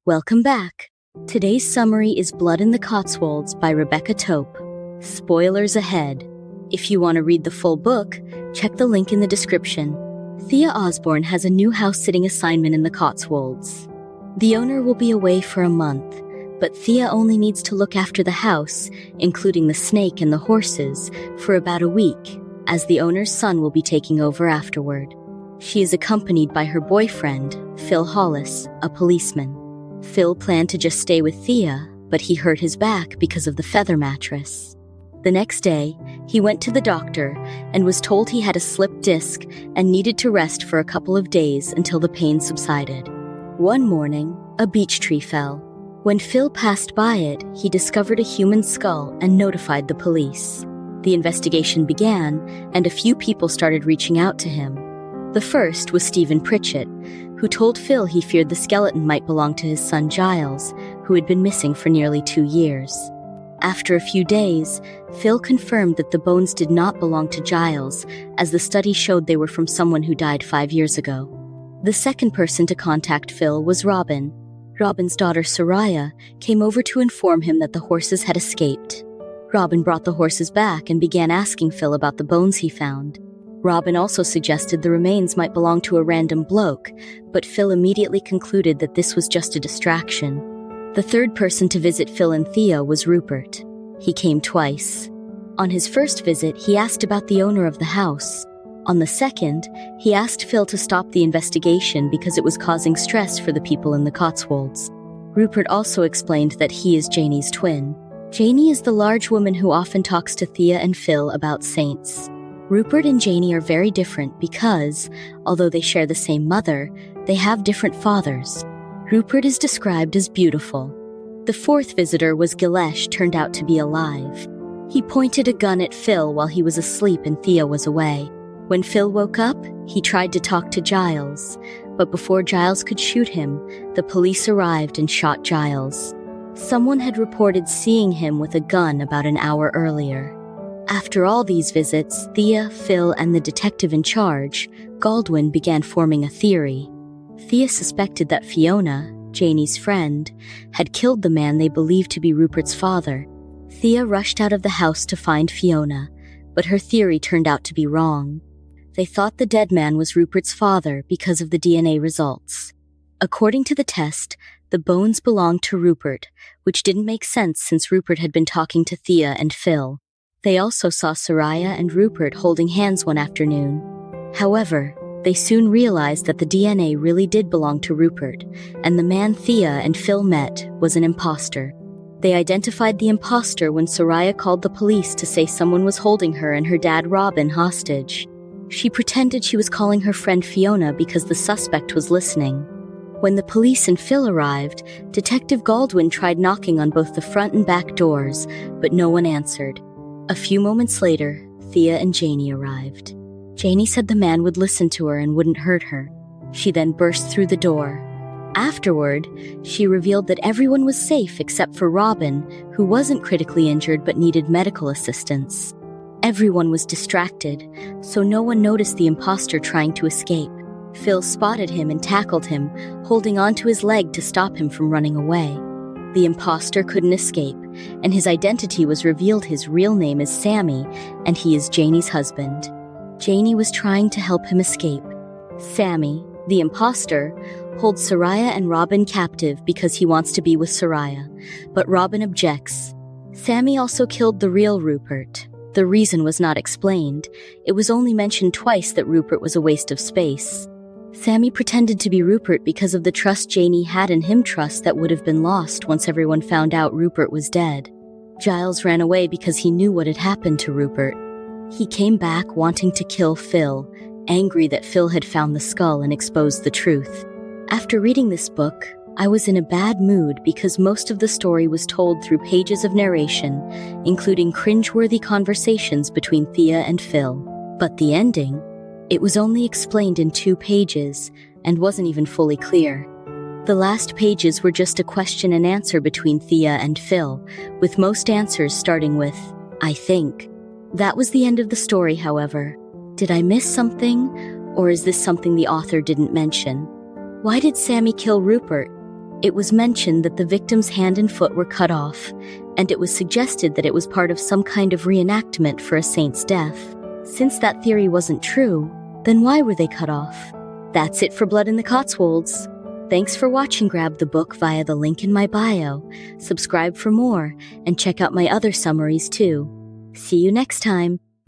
Welcome back. Today's summary is Blood in the Cotswolds by Rebecca Tope. Spoilers ahead. If you want to read the full book, check the link in the description. Thea Osborne has a new house-sitting assignment in the Cotswolds. The owner will be away for a month, but Thea only needs to look after the house, including the snake and the horses, for about a week, as the owner's son will be taking over afterward. She is accompanied by her boyfriend, Phil Hollis, a policeman. Phil planned to just stay with Thea, but he hurt his back because of the feather mattress. The next day, he went to the doctor and was told he had a slipped disc and needed to rest for a couple of days until the pain subsided. One morning, a beech tree fell. When Phil passed by it, he discovered a human skull and notified the police. The investigation began, and a few people started reaching out to him. The first was Stephen Pritchett, who told Phil he feared the skeleton might belong to his son Giles, who had been missing for nearly 2 years. After a few days, Phil confirmed that the bones did not belong to Giles, as the study showed they were from someone who died 5 years ago. The second person to contact Phil was Robin. Robin's daughter Soraya came over to inform him that the horses had escaped. Robin brought the horses back and began asking Phil about the bones he found. Robin also suggested the remains might belong to a random bloke, but Phil immediately concluded that this was just a distraction. The third person to visit Phil and Thea was Rupert. He came twice. On his first visit, he asked about the owner of the house. On the second, he asked Phil to stop the investigation because it was causing stress for the people in the Cotswolds. Rupert also explained that he is Janie's twin. Janie is the large woman who often talks to Thea and Phil about saints. Rupert and Janie are very different because, although they share the same mother, they have different fathers. Rupert is described as beautiful. The fourth visitor was Gilesh, turned out to be alive. He pointed a gun at Phil while he was asleep and Thea was away. When Phil woke up, he tried to talk to Giles, but before Giles could shoot him, the police arrived and shot Giles. Someone had reported seeing him with a gun about an hour earlier. After all these visits, Thea, Phil, and the detective in charge, Galdwin, began forming a theory. Thea suspected that Fiona, Janie's friend, had killed the man they believed to be Rupert's father. Thea rushed out of the house to find Fiona, but her theory turned out to be wrong. They thought the dead man was Rupert's father because of the DNA results. According to the test, the bones belonged to Rupert, which didn't make sense since Rupert had been talking to Thea and Phil. They also saw Soraya and Rupert holding hands one afternoon. However, they soon realized that the DNA really did belong to Rupert, and the man Thea and Phil met was an imposter. They identified the imposter when Soraya called the police to say someone was holding her and her dad Robin hostage. She pretended she was calling her friend Fiona because the suspect was listening. When the police and Phil arrived, Detective Galdwin tried knocking on both the front and back doors, but no one answered. A few moments later, Thea and Janie arrived. Janie said the man would listen to her and wouldn't hurt her. She then burst through the door. Afterward, she revealed that everyone was safe except for Robin, who wasn't critically injured but needed medical assistance. Everyone was distracted, so no one noticed the imposter trying to escape. Phil spotted him and tackled him, holding onto his leg to stop him from running away. The imposter couldn't escape, and his identity was revealed. His real name is Sammy, and he is Janie's husband. Janie was trying to help him escape. Sammy, the imposter, holds Soraya and Robin captive because he wants to be with Soraya, but Robin objects. Sammy also killed the real Rupert. The reason was not explained. It was only mentioned twice that Rupert was a waste of space. Sammy pretended to be Rupert because of the trust Janie had in him, trust that would have been lost once everyone found out Rupert was dead. Giles ran away because he knew what had happened to Rupert. He came back wanting to kill Phil, angry that Phil had found the skull and exposed the truth. After reading this book, I was in a bad mood because most of the story was told through pages of narration, including cringeworthy conversations between Thea and Phil. But the ending, it was only explained in 2 pages and wasn't even fully clear. The last pages were just a question and answer between Thea and Phil, with most answers starting with, "I think." That was the end of the story, however. Did I miss something? Or is this something the author didn't mention? Why did Sammy kill Rupert? It was mentioned that the victim's hand and foot were cut off, and it was suggested that it was part of some kind of reenactment for a saint's death. Since that theory wasn't true, then why were they cut off? That's it for Blood in the Cotswolds. Thanks for watching. Grab the book via the link in my bio, subscribe for more, and check out my other summaries too. See you next time.